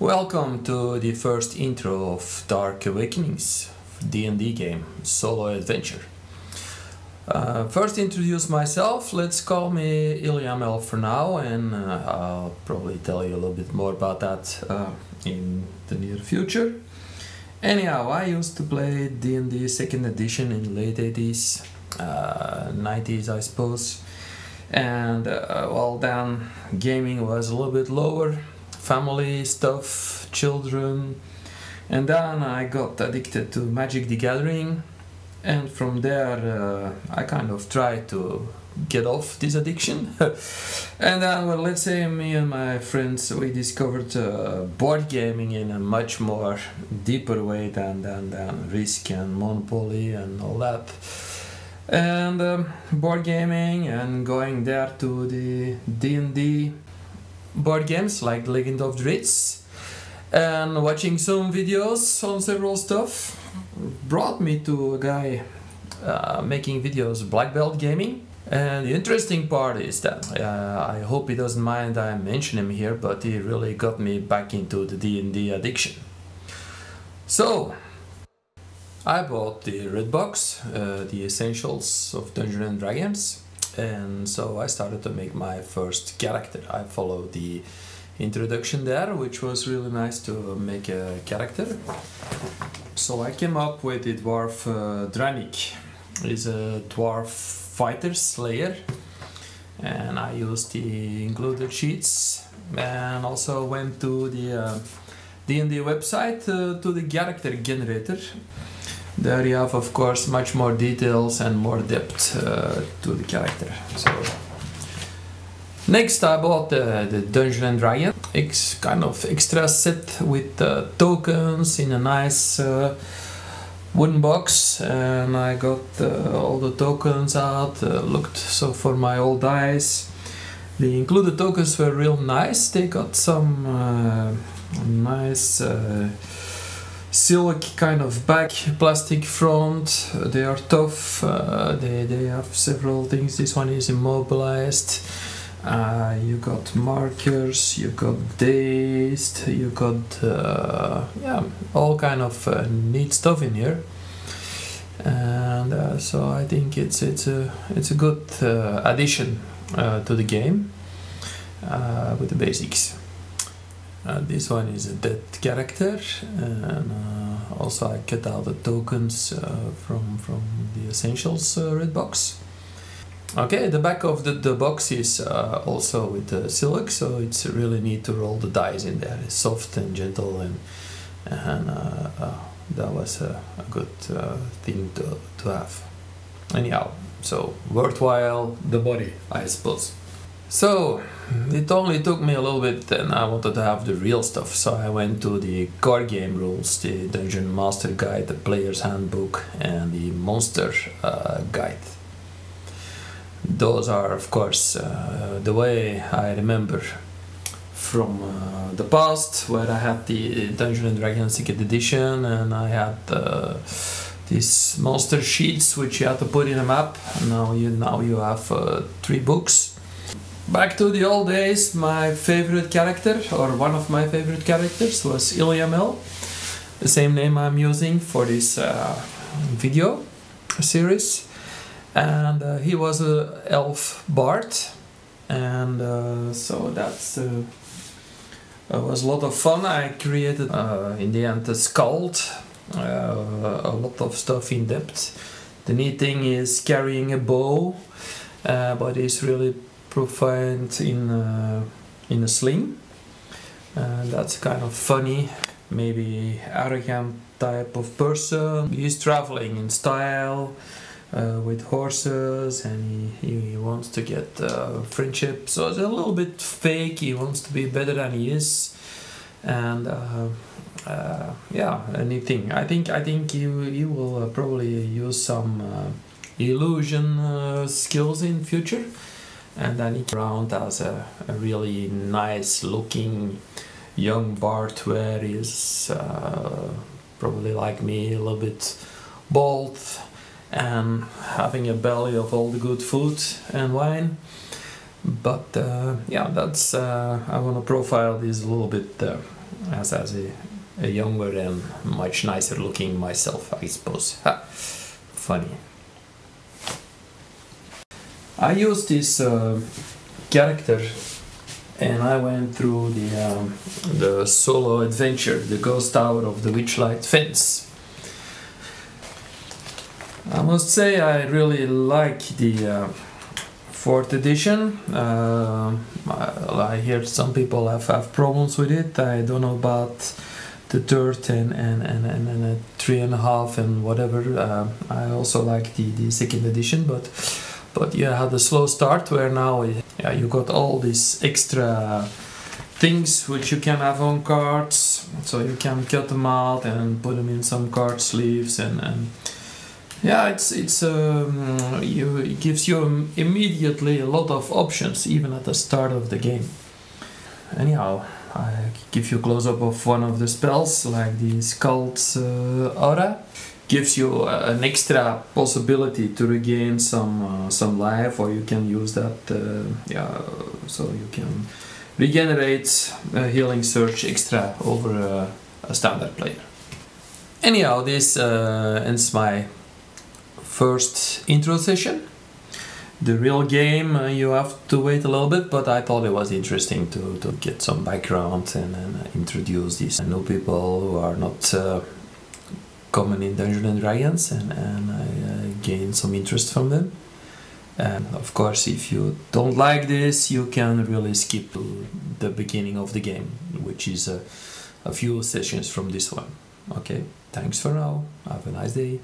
Welcome to the first intro of Dark Awakenings, D&D game, solo adventure. First introduce myself, let's call me Ilyamel for now, and I'll probably tell you a little bit more about that in the near future. Anyhow, I used to play D&D 2nd edition in late 80s, 90s I suppose, and well then gaming was a little bit lower, family stuff, children, and then I got addicted to Magic the Gathering, and from there I kind of tried to get off this addiction. And then, well, let's say me and my friends, we discovered board gaming in a much more deeper way than Risk and Monopoly and all that. And board gaming and going there to the D&D board games like Legend of Druids and watching some videos on several stuff brought me to a guy making videos, Black Belt Gaming. And the interesting part is that I hope he doesn't mind I mention him here, but he really got me back into the D&D addiction. So I bought the red box, the Essentials of Dungeons and Dragons, and so I started to make my first character. I followed the introduction there, which was really nice to make a character. So I came up with the dwarf Dranik. He's a dwarf fighter slayer, and I used the included sheets and also went to the D&D website to the character generator. There you have, of course, much more details and more depth to the character. So next I bought the Dungeons and Dragons. It's kind of extra set with tokens in a nice wooden box, and I got all the tokens out, looked so for my old dice. The included tokens were real nice. They got some nice silk kind of back, plastic front. They are tough. They have several things. This one is immobilized. You got markers, you got dazed, you got yeah, all kind of neat stuff in here, and so I think it's a good addition to the game with the basics. This one is a dead character, and also I cut out the tokens from the Essentials red box. Okay, the back of the box is also with silk, so it's really neat to roll the dice in there. It's soft and gentle, and that was a good thing to have. Anyhow, so worthwhile the body, I suppose. So it only took me a little bit, and I wanted to have the real stuff, so I went to the core game rules, the Dungeon Master Guide, the Player's Handbook, and the Monster Guide. Those are, of course, the way I remember from the past, where I had the Dungeons and Dragons 2nd edition, and I had these monster sheets which you had to put in a map. Now you have 3 books. Back to the old days, my favorite character, or one of my favorite characters, was Ilyamel, the same name I'm using for this video series. And he was an elf bard, and so that's was a lot of fun. I created in the end a skald, a lot of stuff in depth. The neat thing is carrying a bow, but he's really proficient in a sling, and that's kind of funny, maybe arrogant type of person. He's traveling in style. With horses, and he wants to get friendship, so it's a little bit fake. He wants to be better than he is, and yeah, a neat thing. I think you will probably use some illusion skills in future, and then he around as a really nice looking young bard, where he's probably like me, a little bit bald, and having a belly of all the good food and wine. But yeah, that's I want to profile this a little bit as a younger and much nicer looking myself, I suppose. Ha. Funny. I used this character and I went through the solo adventure, The Ghost Tower of the Witchlight Fence. I must say I really like the 4th edition. I hear some people have problems with it. I don't know about the 3rd and 3.5 and whatever. I also like the 2nd edition, but you had a slow start where now you got all these extra things which you can have on cards, so you can cut them out and put them in some card sleeves and yeah, it gives you immediately a lot of options even at the start of the game. Anyhow, I give you a close-up of one of the spells, like the Skull's Aura. Gives you an extra possibility to regain some life, or you can use that so you can regenerate a healing surge extra over a standard player. Anyhow, this ends my first intro session. The real game, you have to wait a little bit, but I thought it was interesting to get some background and introduce these new people who are not common in Dungeons and Dragons, and I gained some interest from them. And of course, if you don't like this, you can really skip to the beginning of the game, which is a few sessions from this one. Okay, thanks for now. Have a nice day.